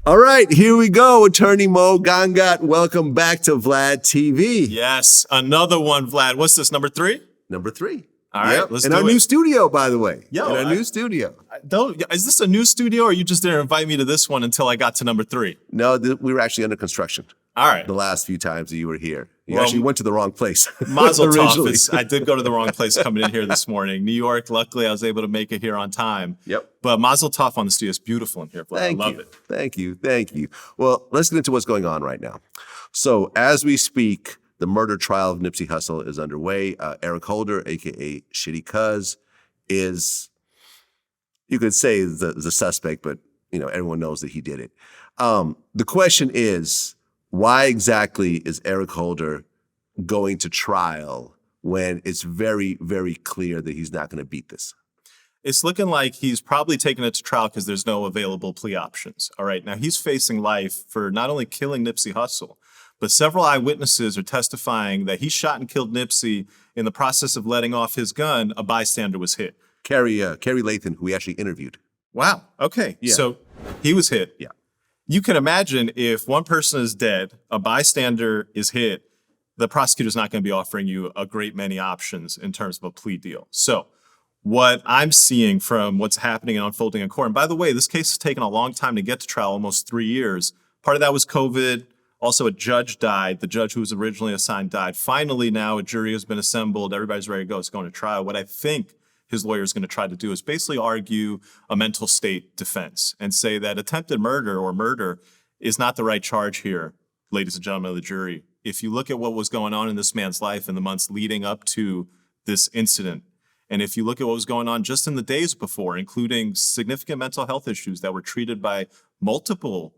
All right, here we go. Attorney Moe Gangat, welcome back to VladTV. Yes, another one, Vlad. What's this, number 3? Number 3. All right, let's in do our it. new studio, by the way. Yo, in our new studio. Is this a new studio, or you just didn't invite me to this one until I got to number 3? No, we were actually under construction. All right. The last few times that you were here. You Well, actually went to the wrong place. Mazel originally. tov. I did go to the wrong place coming in here this morning. New York, luckily I was able to make it here on time. Yep. But mazel tov on the studio. It's beautiful in here, Vlad. Thank I love you. it. Thank you. Thank you. Well, let's get into what's going on right now. So as we speak, the murder trial of Nipsey Hussle is underway. Eric Holder, a.k.a. Shitty Cuz, is, you could say, the suspect, but everyone knows that he did it. The question is, why exactly is Eric Holder going to trial when it's very, very clear that he's not going to beat this? It's looking like he's probably taking it to trial because there's no available plea options. All right, now he's facing life for not only killing Nipsey Hussle, but several eyewitnesses are testifying that he shot and killed Nipsey. In the process of letting off his gun, a bystander was hit. Kerry Lathan, who we actually interviewed. Wow, okay. Yeah. So he was hit. Yeah. You can imagine if one person is dead, a bystander is hit, the prosecutor's not going to be offering you a great many options in terms of a plea deal. So what I'm seeing from what's happening and unfolding in court, and by the way, this case has taken a long time to get to trial, almost 3 years. Part of that was COVID. Also, a judge died. The judge who was originally assigned died. Finally, now a jury has been assembled. Everybody's ready to go. It's going to trial. What I think his lawyer is going to try to do is basically argue a mental state defense and say that attempted murder or murder is not the right charge here, ladies and gentlemen of the jury. If you look at what was going on in this man's life in the months leading up to this incident, and if you look at what was going on just in the days before, including significant mental health issues that were treated by multiple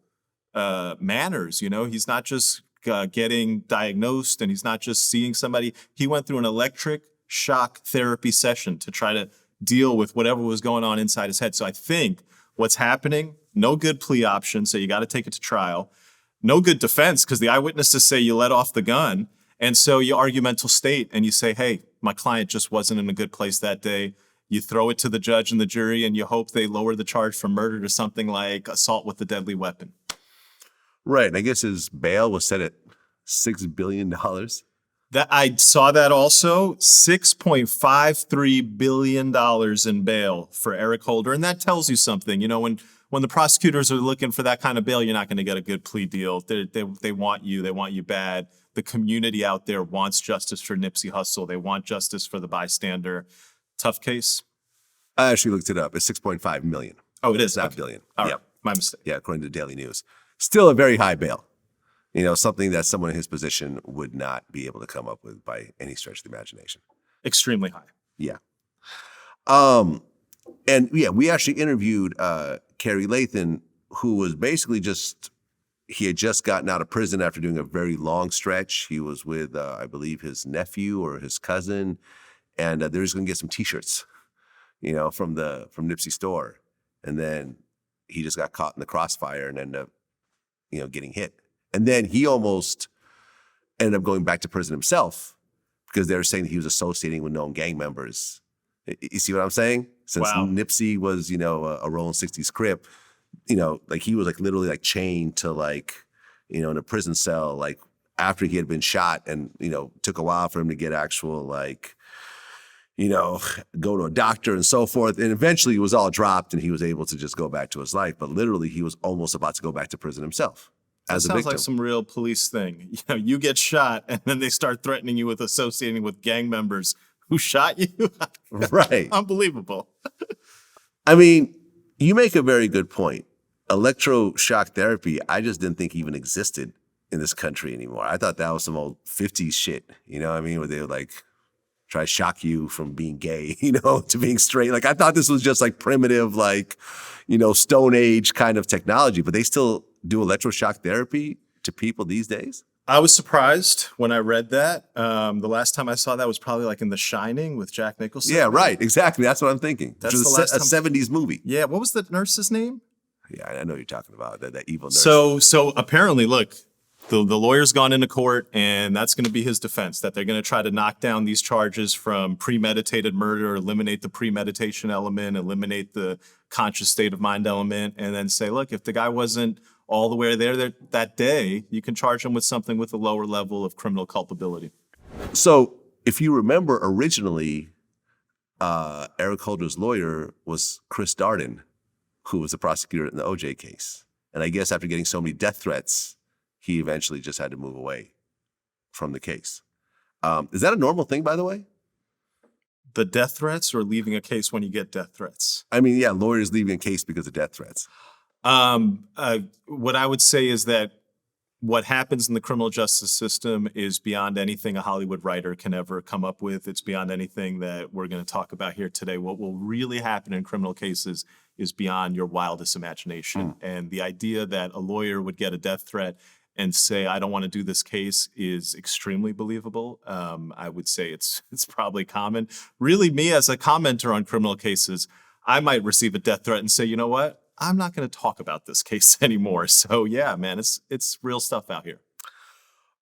manners, he's not just getting diagnosed and he's not just seeing somebody. He went through an electric shock therapy session to try to deal with whatever was going on inside his head. So I think what's happening, no good plea option, so you got to take it to trial. No good defense because the eyewitnesses say you let off the gun. And so you argue mental state and you say, hey, my client just wasn't in a good place that day. You throw it to the judge and the jury and you hope they lower the charge from murder to something like assault with a deadly weapon. Right. And I guess his bail was set at $6 billion. That I saw that also, $6.53 billion in bail for Eric Holder. And that tells you something. When the prosecutors are looking for that kind of bail, you're not going to get a good plea deal. They want you. They want you bad. The community out there wants justice for Nipsey Hussle. They want justice for the bystander. Tough case. I actually looked it up. It's 6.5 million. Oh, it is? Not Okay. billion. All Yeah. right. My mistake. Yeah, according to Daily News. Still a very high bail. Something that someone in his position would not be able to come up with by any stretch of the imagination. Extremely high. Yeah. We actually interviewed Kerry Lathan, who was basically he had just gotten out of prison after doing a very long stretch. He was with, I believe, his nephew or his cousin, and they're just going to get some T-shirts, from Nipsey store. And then he just got caught in the crossfire and ended up, getting hit. And then he almost ended up going back to prison himself because they were saying that he was associating with known gang members. You see what I'm saying? Since Wow. Nipsey was, a rolling 60s Crip, he was literally chained to in a prison cell, after he had been shot and, took a while for him to get actual go to a doctor and so forth. And eventually it was all dropped and he was able to just go back to his life. But literally he was almost about to go back to prison himself. That sounds like some real police thing. You get shot and then they start threatening you with associating with gang members who shot you. Right. Unbelievable. I mean, you make a very good point. Electroshock therapy, I just didn't think even existed in this country anymore. I thought that was some old 50s shit, where they would try to shock you from being gay, to being straight. I thought this was just primitive, Stone Age kind of technology, but they still do electroshock therapy to people these days? I was surprised when I read that. The last time I saw that was probably in The Shining with Jack Nicholson. Yeah, right. Exactly. That's what I'm thinking. That's Which was the last a time- 70s movie. Yeah, what was the nurse's name? Yeah, I know what you're talking about, that evil nurse. So apparently, look, the lawyer's gone into court, and that's going to be his defense, that they're going to try to knock down these charges from premeditated murder, eliminate the premeditation element, eliminate the conscious state of mind element, and then say, look, if the guy wasn't all the way there that day, you can charge them with something with a lower level of criminal culpability. So if you remember originally, Eric Holder's lawyer was Chris Darden, who was the prosecutor in the OJ case. And I guess after getting so many death threats, he eventually just had to move away from the case. Is that a normal thing, by the way? The death threats or leaving a case when you get death threats? I mean, yeah, lawyers leaving a case because of death threats. What I would say is that what happens in the criminal justice system is beyond anything a Hollywood writer can ever come up with. It's beyond anything that we're going to talk about here today. What will really happen in criminal cases is beyond your wildest imagination. And the idea that a lawyer would get a death threat and say, I don't want to do this case is extremely believable. I would say it's probably common. Really, me as a commenter on criminal cases, I might receive a death threat and say, you know what? I'm not going to talk about this case anymore. So yeah, man, it's real stuff out here.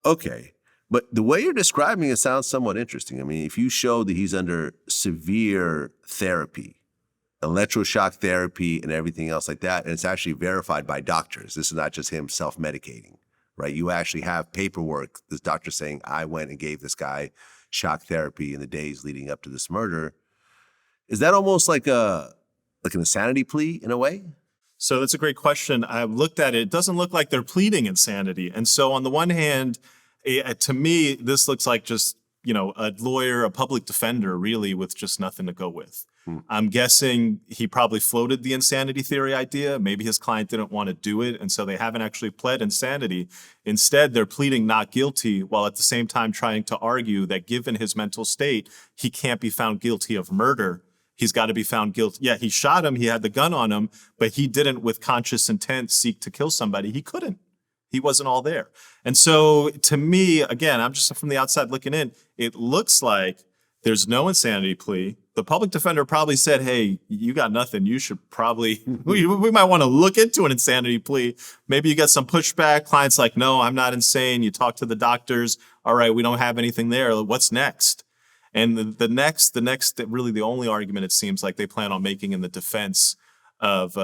Okay. But the way you're describing it sounds somewhat interesting. I mean, if you show that he's under severe therapy, electroshock therapy and everything else like that, and it's actually verified by doctors, this is not just him self-medicating, right? You actually have paperwork, this doctor saying, I went and gave this guy shock therapy in the days leading up to this murder. Is that almost like an insanity plea in a way? So that's a great question. I've looked at it. It doesn't look like they're pleading insanity. And so on the one hand, to me, this looks like just, a lawyer, a public defender, really, with just nothing to go with. I'm guessing he probably floated the insanity theory idea. Maybe his client didn't want to do it, and so they haven't actually pled insanity. Instead, they're pleading not guilty, while at the same time trying to argue that given his mental state, he can't be found guilty of murder. He's got to be found guilty. Yeah, he shot him. He had the gun on him, but he didn't, with conscious intent, seek to kill somebody. He couldn't. He wasn't all there. And so to me, again, I'm just from the outside looking in, it looks like there's no insanity plea. The public defender probably said, hey, you got nothing. You should probably, we might want to look into an insanity plea. Maybe you get some pushback. Client's like, no, I'm not insane. You talk to the doctors. All right, we don't have anything there. What's next? And the next, really the only argument it seems like they plan on making in the defense of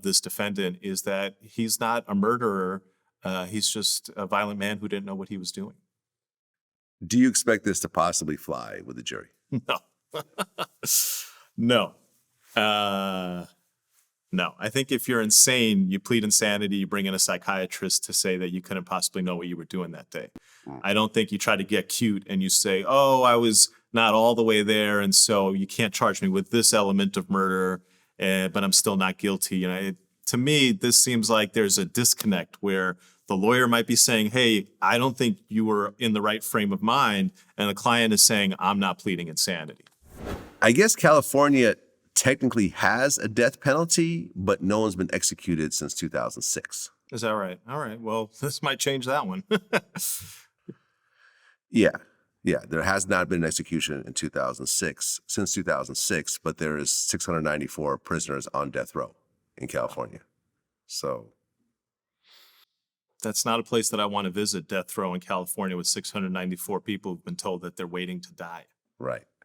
this defendant is that he's not a murderer. He's just a violent man who didn't know what he was doing. Do you expect this to possibly fly with the jury? No. No. No. I think if you're insane, you plead insanity, you bring in a psychiatrist to say that you couldn't possibly know what you were doing that day. I don't think you try to get cute and you say, oh, I was not all the way there, and so you can't charge me with this element of murder, but I'm still not guilty. To me, this seems like there's a disconnect where the lawyer might be saying, hey, I don't think you were in the right frame of mind, and the client is saying, I'm not pleading insanity. I guess California technically has a death penalty, but no one's been executed since 2006. Is that right? All right. Well, this might change that one. Yeah, there has not been an execution in 2006, since 2006, but there is 694 prisoners on death row in California. So that's not a place that I want to visit, death row in California with 694 people who've been told that they're waiting to die. Right.